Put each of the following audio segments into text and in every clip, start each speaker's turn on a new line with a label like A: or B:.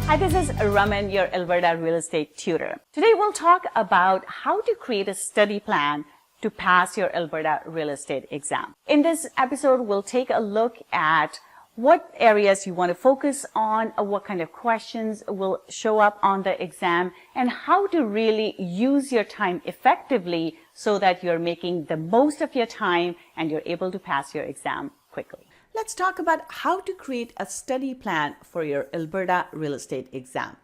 A: Hi, this is Raman, your Alberta Real Estate Tutor. Today we'll talk about how to create a study plan to pass your Alberta Real Estate Exam. In this episode, we'll take a look at what areas you want to focus on, what kind of questions will show up on the exam, and how to really use your time effectively so that you're making the most of your time and you're able to pass your exam quickly. Let's talk about how to create a study plan for your Alberta Real Estate Exam.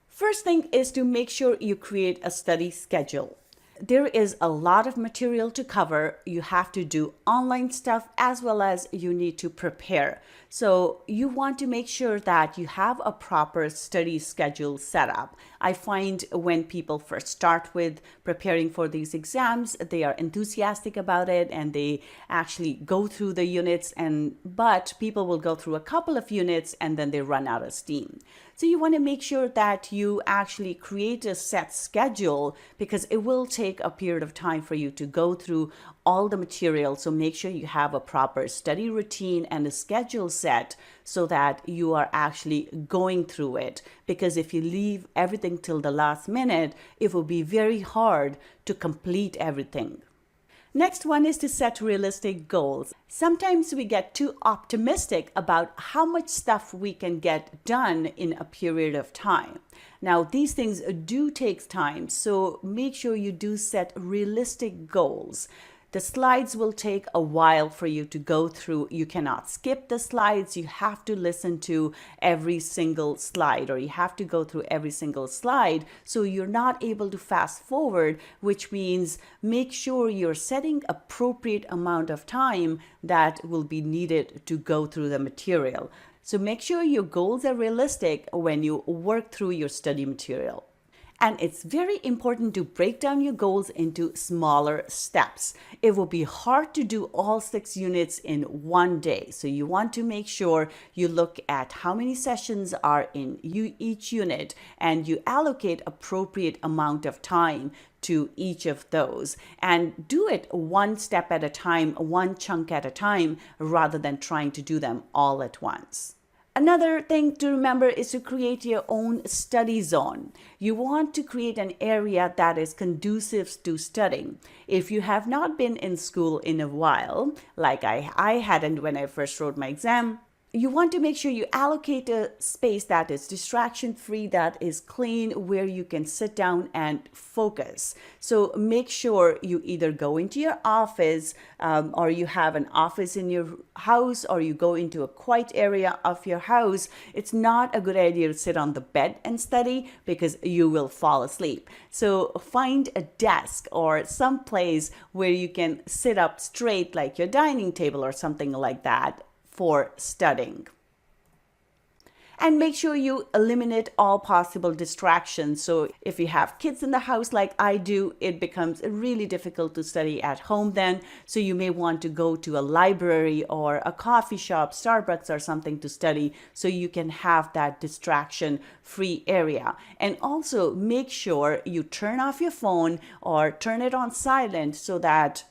A: First thing is to make sure you create a study schedule. There is a lot of material to cover. You have to do online stuff as well as you need to prepare. So you want to make sure that you have a proper study schedule set up. I find when people first start with preparing for these exams, they are enthusiastic about it and they actually go through the units, but people will go through a couple of units and then they run out of steam. So you want to make sure that you actually create a set schedule because it will take a period of time for you to go through all the material. So make sure you have a proper study routine and a schedule set so that you are actually going through it. Because if you leave everything till the last minute, it will be very hard to complete everything. Next one is to set realistic goals. Sometimes we get too optimistic about how much stuff we can get done in a period of time. Now, these things do take time, so make sure you do set realistic goals. The slides will take a while for you to go through. You cannot skip the slides. You have to listen to every single slide, or you have to go through every single slide. So you're not able to fast forward, which means make sure you're setting appropriate amount of time that will be needed to go through the material. So make sure your goals are realistic when you work through your study material. And it's very important to break down your goals into smaller steps. It will be hard to do all 6 units in one day. So you want to make sure you look at how many sessions are in each unit and you allocate appropriate amount of time to each of those and do it one step at a time, one chunk at a time, rather than trying to do them all at once. Another thing to remember is to create your own study zone. You want to create an area that is conducive to studying. If you have not been in school in a while, like I hadn't when I first wrote my exam, you want to make sure you allocate a space that is distraction-free, that is clean, where you can sit down and focus. So make sure you either go into your office or you have an office in your house, or you go into a quiet area of your house. It's not a good idea to sit on the bed and study because you will fall asleep. So find a desk or some place where you can sit up straight, like your dining table or something like that, for studying. And make sure you eliminate all possible distractions. So if you have kids in the house like I do, it becomes really difficult to study at home then. So you may want to go to a library or a coffee shop, Starbucks or something to study so you can have that distraction-free area. And also make sure you turn off your phone or turn it on silent so that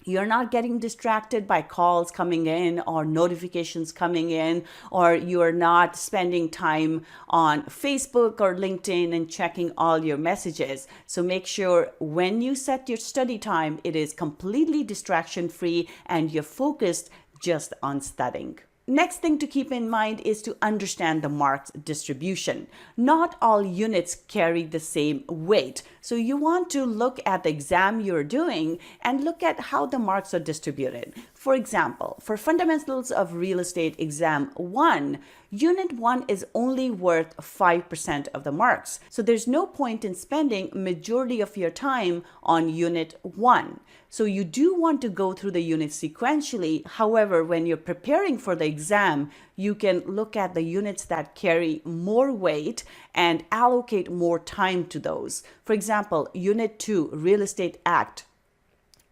A: you're not getting distracted by calls coming in or notifications coming in, or you're not spending time on Facebook or LinkedIn and checking all your messages. So make sure when you set your study time, it is completely distraction-free and you're focused just on studying. Next thing to keep in mind is to understand the marks distribution. Not all units carry the same weight. So you want to look at the exam you're doing and look at how the marks are distributed. For example, for Fundamentals of Real Estate Exam 1, Unit 1 is only worth 5% of the marks. So there's no point in spending majority of your time on Unit 1. So you do want to go through the units sequentially. However, when you're preparing for the exam, you can look at the units that carry more weight and allocate more time to those. For example, Unit 2, Real Estate Act,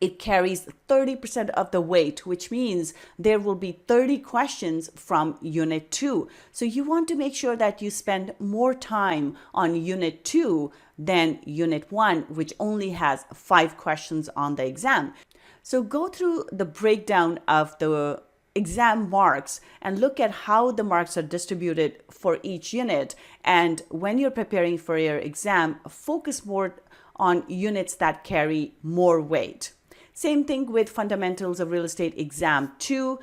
A: it carries 30% of the weight, which means there will be 30 questions from Unit 2. So you want to make sure that you spend more time on Unit 2 than Unit 1, which only has 5 questions on the exam. So go through the breakdown of the exam marks and look at how the marks are distributed for each unit. And when you're preparing for your exam, focus more on units that carry more weight. Same thing with Fundamentals of Real Estate Exam 2.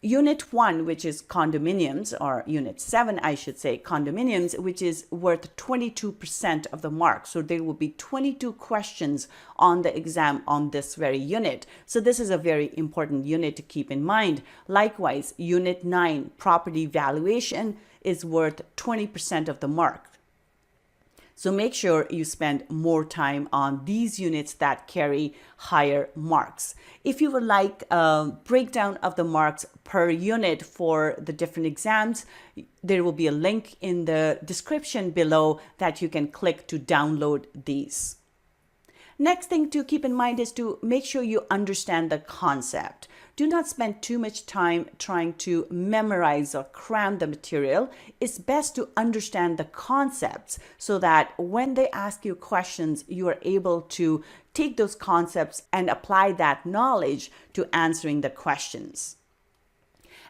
A: Unit 1, which is condominiums, or Unit 7, I should say, condominiums, which is worth 22% of the mark. So there will be 22 questions on the exam on this very unit. So this is a very important unit to keep in mind. Likewise, Unit 9, property valuation, is worth 20% of the mark. So make sure you spend more time on these units that carry higher marks. If you would like a breakdown of the marks per unit for the different exams, there will be a link in the description below that you can click to download these. Next thing to keep in mind is to make sure you understand the concept. Do not spend too much time trying to memorize or cram the material. It's best to understand the concepts so that when they ask you questions, you are able to take those concepts and apply that knowledge to answering the questions.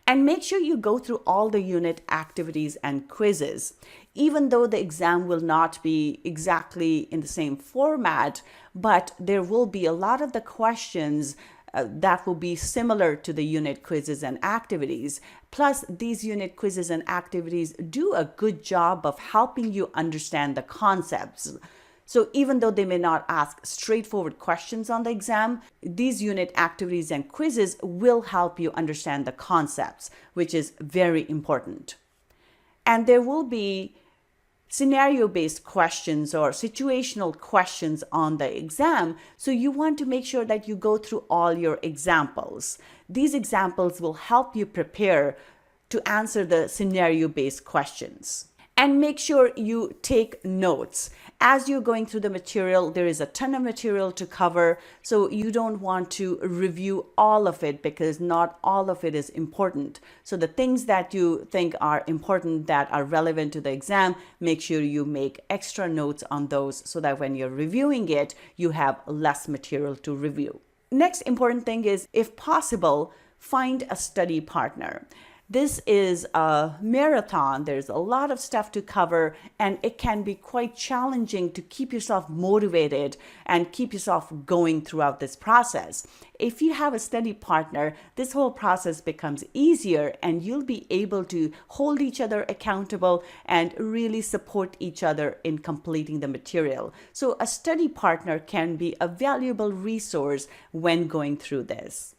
A: And make sure you go through all the unit activities and quizzes. Even though the exam will not be exactly in the same format, but there will be a lot of the questions that will be similar to the unit quizzes and activities. Plus, these unit quizzes and activities do a good job of helping you understand the concepts. So even though they may not ask straightforward questions on the exam, these unit activities and quizzes will help you understand the concepts, which is very important. And there will be scenario-based questions or situational questions on the exam. So you want to make sure that you go through all your examples. These examples will help you prepare to answer the scenario-based questions. And make sure you take notes. As you're going through the material, there is a ton of material to cover, so you don't want to review all of it because not all of it is important. So the things that you think are important, that are relevant to the exam, make sure you make extra notes on those so that when you're reviewing it, you have less material to review. Next important thing is, if possible, find a study partner. This is a marathon. There's a lot of stuff to cover, and it can be quite challenging to keep yourself motivated and keep yourself going throughout this process. If you have a study partner, this whole process becomes easier, and you'll be able to hold each other accountable and really support each other in completing the material. So a study partner can be a valuable resource when going through this.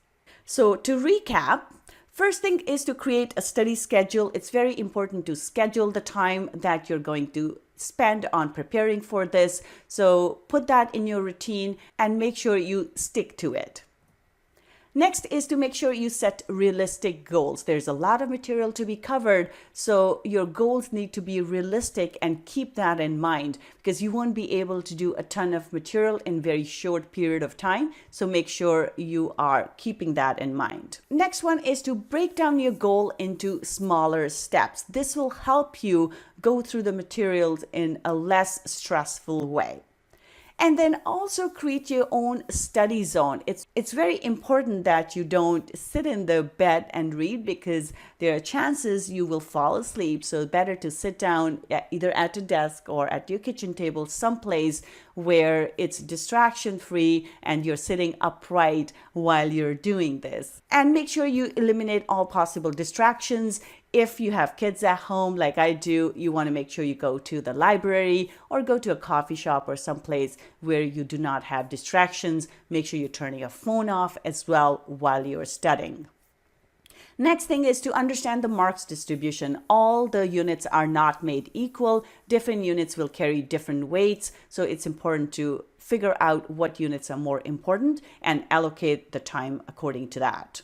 A: So to recap, first thing is to create a study schedule. It's very important to schedule the time that you're going to spend on preparing for this. So put that in your routine and make sure you stick to it. Next is to make sure you set realistic goals. There's a lot of material to be covered, so your goals need to be realistic, and keep that in mind because you won't be able to do a ton of material in very short period of time. So make sure you are keeping that in mind. Next one is to break down your goal into smaller steps. This will help you go through the materials in a less stressful way. And then also create your own study zone. It's very important that you don't sit in the bed and read because there are chances you will fall asleep. So better to sit down either at a desk or at your kitchen table, someplace where it's distraction free and you're sitting upright while you're doing this. And make sure you eliminate all possible distractions. If you have kids at home, like I do, you want to make sure you go to the library or go to a coffee shop or someplace where you do not have distractions. Make sure you're turning your phone off as well while you're studying. Next thing is to understand the marks distribution. All the units are not made equal. Different units will carry different weights. So it's important to figure out what units are more important and allocate the time according to that.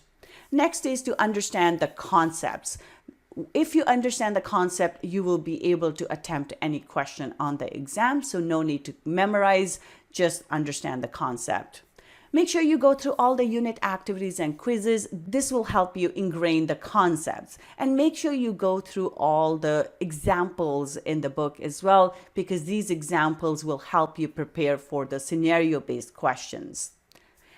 A: Next is to understand the concepts. If you understand the concept, you will be able to attempt any question on the exam. So no need to memorize, just understand the concept. Make sure you go through all the unit activities and quizzes. This will help you ingrain the concepts. And make sure you go through all the examples in the book as well, because these examples will help you prepare for the scenario-based questions.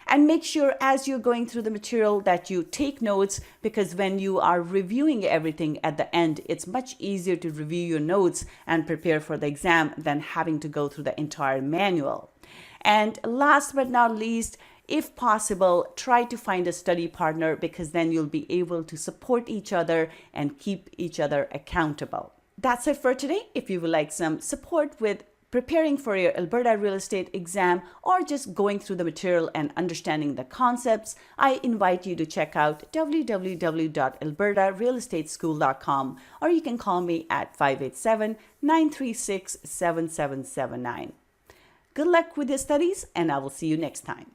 A: And make sure as you're going through the material that you take notes, because when you are reviewing everything at the end, it's much easier to review your notes and prepare for the exam than having to go through the entire manual. And last but not least, if possible, try to find a study partner, because then you'll be able to support each other and keep each other accountable. That's it for today. If you would like some support with preparing for your Alberta Real Estate exam, or just going through the material and understanding the concepts, I invite you to check out www.albertarealestateschool.com, or you can call me at 587-936-7779. Good luck with your studies, and I will see you next time.